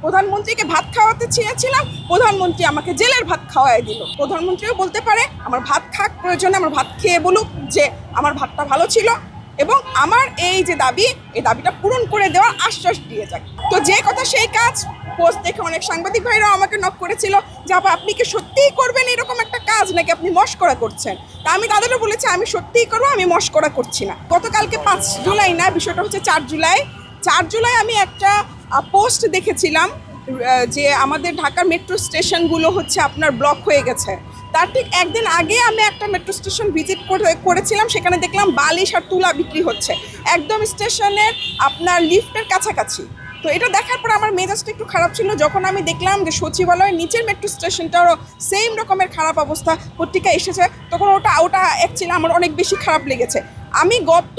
প্রধানমন্ত্রীকে ভাত খাওয়াতে চেয়েছিলাম, প্রধানমন্ত্রী আমাকে জেলের ভাত খাওয়াই দিল। প্রধানমন্ত্রীও বলতে পারে আমার ভাত খাক, প্রয়োজনে আমার ভাত খেয়ে বলুক যে আমার ভাতটা ভালো ছিল এবং আমার এই যে দাবি, এই দাবিটা পূরণ করে দেওয়ার আশ্বাস দিয়ে যায়। তো যে কথা সেই কাজ। পোস্ট দেখে অনেক সাংবাদিক ভাইরাও আমাকে নক করেছিল যে আপনি কি সত্যিই করবেন এরকম একটা কাজ, নাকি আপনি মশকরা করছেন। তা আমি তাদেরও বলেছি আমি সত্যিই করবো, আমি মশকরা করছি না। গতকালকে 5 জুলাই না, বিষয়টা হচ্ছে 4 জুলাই। 4 জুলাই আমি একটা পোস্ট দেখেছিলাম যে আমাদের ঢাকার মেট্রো স্টেশনগুলো হচ্ছে আপনার ব্লক হয়ে গেছে। তার ঠিক একদিন আগে আমি একটা মেট্রো স্টেশন ভিজিট করেছিলাম, সেখানে দেখলাম বালিশ আর তুলা বিক্রি হচ্ছে একদম স্টেশনের আপনার লিফটের কাছাকাছি। তো এটা দেখার পর আমার মেজাজটা একটু খারাপ ছিল। যখন আমি দেখলাম যে সচিবালয়ের নিচের মেট্রো স্টেশনটারও সেম রকমের খারাপ অবস্থা পত্রিকা এসেছে, তখন ওটা অ্যাকচুয়ালি আমার অনেক বেশি খারাপ লেগেছে। আমি গত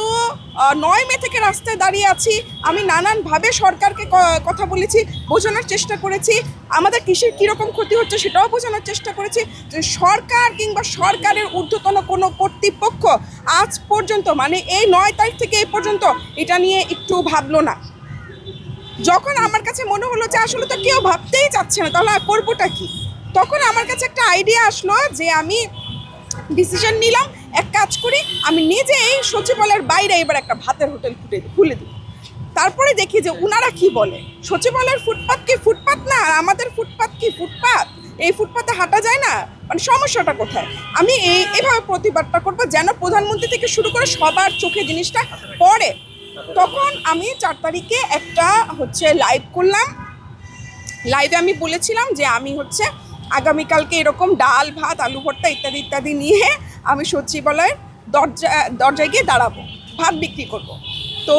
9 মে থেকে রাস্তায় দাঁড়িয়ে আছি। আমি নানানভাবে সরকারকে কথা বলেছি, বোঝানোর চেষ্টা করেছি আমাদের কৃষির কীরকম ক্ষতি হচ্ছে সেটাও বোঝানোর চেষ্টা করেছি যে সরকার কিংবা সরকারের ঊর্ধ্বতন কোনো কর্তৃপক্ষ আজ পর্যন্ত মানে এই 9 তারিখ থেকে এই পর্যন্ত এটা নিয়ে একটু ভাবলো না। যখন আমার কাছে মনে হলো যে আসলে তো কেউ ভাবতেই চাচ্ছে না, তাহলে করবোটা কি, তখন আমার কাছে একটা আইডিয়া আসলো যে আমি ডিসিশন নিলাম এক কাজ করি, আমি নিজে এই সচিবালয়ের বাইরে এবার একটা ভাতের হোটেল খুলে দিই। তারপরে দেখি যে উনারা কি বলে। সচিবালয়ের ফুটপাত কি ফুটপাত না, আমাদের ফুটপাত কি ফুটপাত, এই ফুটপাতে হাঁটা যায় না, মানে সমস্যাটা কোথায়। আমি এইভাবে প্রতিবাদটা করবো যেন প্রধানমন্ত্রী থেকে শুরু করে সবার চোখে জিনিসটা পড়ে। তখন আমি 4 তারিখে একটা লাইভ করলাম। লাইভে আমি বলেছিলাম যে আমি আগামীকালকে এরকম ডাল ভাত আলু ভর্তা ইত্যাদি ইত্যাদি নিয়ে আমি সচিবালয়ের দরজায় গিয়ে দাঁড়াবো, ভাত বিক্রি করব। তো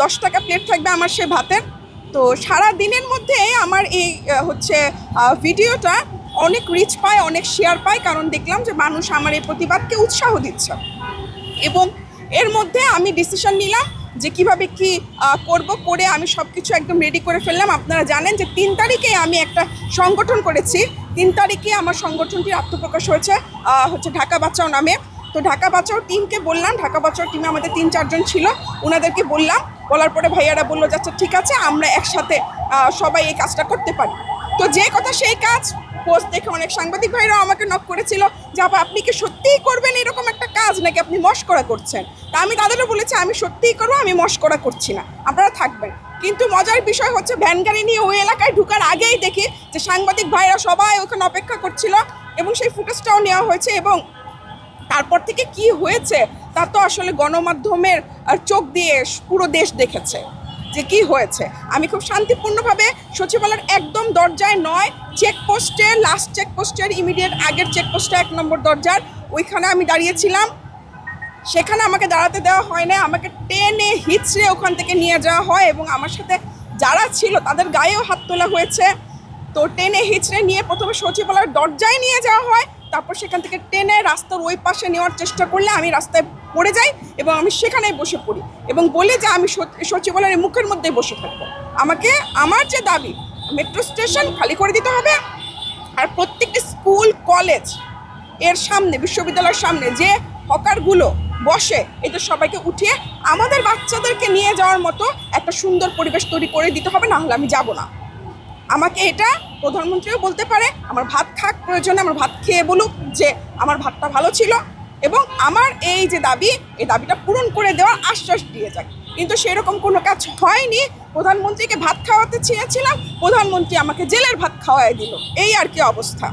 10 টাকা প্লেট থাকবে আমার সে ভাতের। তো সারা দিনের মধ্যে আমার এই ভিডিওটা অনেক রিচ পায়, অনেক শেয়ার পায়, কারণ দেখলাম যে মানুষ আমার এই প্রতিবাদকে উৎসাহ দিচ্ছে। এবং এর মধ্যে আমি ডিসিশন নিলাম যে কিভাবে কি করব, করে আমি সব কিছু একদম রেডি করে ফেললাম। আপনারা জানেন যে 3 তারিখে আমি একটা সংগঠন করেছি। 3 তারিখে আমার সংগঠনটির আত্মপ্রকাশ হয়েছে ঢাকা বাঁচাও নামে। তো ঢাকা বাঁচাও টিমকে বললাম, ঢাকা বাঁচাও টিমে আমাদের 3-4 জন ছিল, ওনাদেরকে বলার পরে ভাইয়ারা বললো যাচ্ছে ঠিক আছে, আমরা একসাথে সবাই এই কাজটা করতে পারি। তো যে কথা সেই কাজ। পোস্ট দেখে অনেক সাংবাদিক ভাইরাও আমাকে নক করেছিল যে আপনি কি সত্যিই করবেন এরকম একটা কাজ, নাকি আপনি মশকরা করছেন। তা আমি তাদেরও বলেছি আমি সত্যিই করবো, আমি মশকরা করছি না, আপনারা থাকবেন। কিন্তু মজার বিষয় হচ্ছে ভ্যান গাড়ি নিয়ে ওই এলাকায় ঢুকার আগেই দেখি যে সাংবাদিক ভাইরা সবাই ওখানে অপেক্ষা করছিল এবং সেই ফুটেজটাও নেওয়া হয়েছে। এবং তারপর থেকে কি হয়েছে তা তো আসলে গণমাধ্যমের চোখ দিয়ে পুরো দেশ দেখেছে যে কি হয়েছে। আমি খুব শান্তিপূর্ণভাবে সচিবালয়ের একদম দরজায় নয়, চেকপোস্টের লাস্ট চেকপোস্টের ইমিডিয়েট আগের চেকপোস্টে 1 নম্বর দরজার ওইখানে আমি দাঁড়িয়েছিলাম। সেখানে আমাকে দাঁড়াতে দেওয়া হয় না, আমাকে টেনে হিচড়ে ওখান থেকে নিয়ে যাওয়া হয় এবং আমার সাথে যারা ছিল তাদের গায়েও হাত তোলা হয়েছে। তো টেনে হিচড়ে নিয়ে প্রথমে সচিবালয়ের দরজায় নিয়ে যাওয়া হয়, তারপর সেখান থেকে টেনে রাস্তার ওই পাশে নেওয়ার চেষ্টা করলে আমি রাস্তায় পড়ে যাই এবং আমি সেখানেই বসে পড়ি এবং বলে যে আমি সচিবালয়ের মুখের মধ্যে বসে থাকবো। আমাকে আমার যে দাবি মেট্রো স্টেশন খালি করে দিতে হবে, আর প্রত্যেকটি স্কুল কলেজ এর সামনে, বিশ্ববিদ্যালয়ের সামনে যে হকারগুলো বসে এদের সবাইকে উঠিয়ে আমাদের বাচ্চাদেরকে নিয়ে যাওয়ার মতো একটা সুন্দর পরিবেশ তৈরি করে দিতে হবে, না হলে আমি যাব না। আমাকে এটা প্রধানমন্ত্রীও বলতে পারে আমার ভাত খাক, প্রয়োজনে আমার ভাত খেয়ে বলুক যে আমার ভাতটা ভালো ছিল এবং আমার এই যে দাবি, এই দাবিটা পূরণ করে দেওয়ার আশ্বাস দিয়ে যায়। কিন্তু সেরকম কোনো কাজ হয়নি। প্রধানমন্ত্রীকে ভাত খাওয়াতে চেয়েছিলাম, প্রধানমন্ত্রী আমাকে জেলের ভাত খাওয়াই দিল। এই আর কি অবস্থা।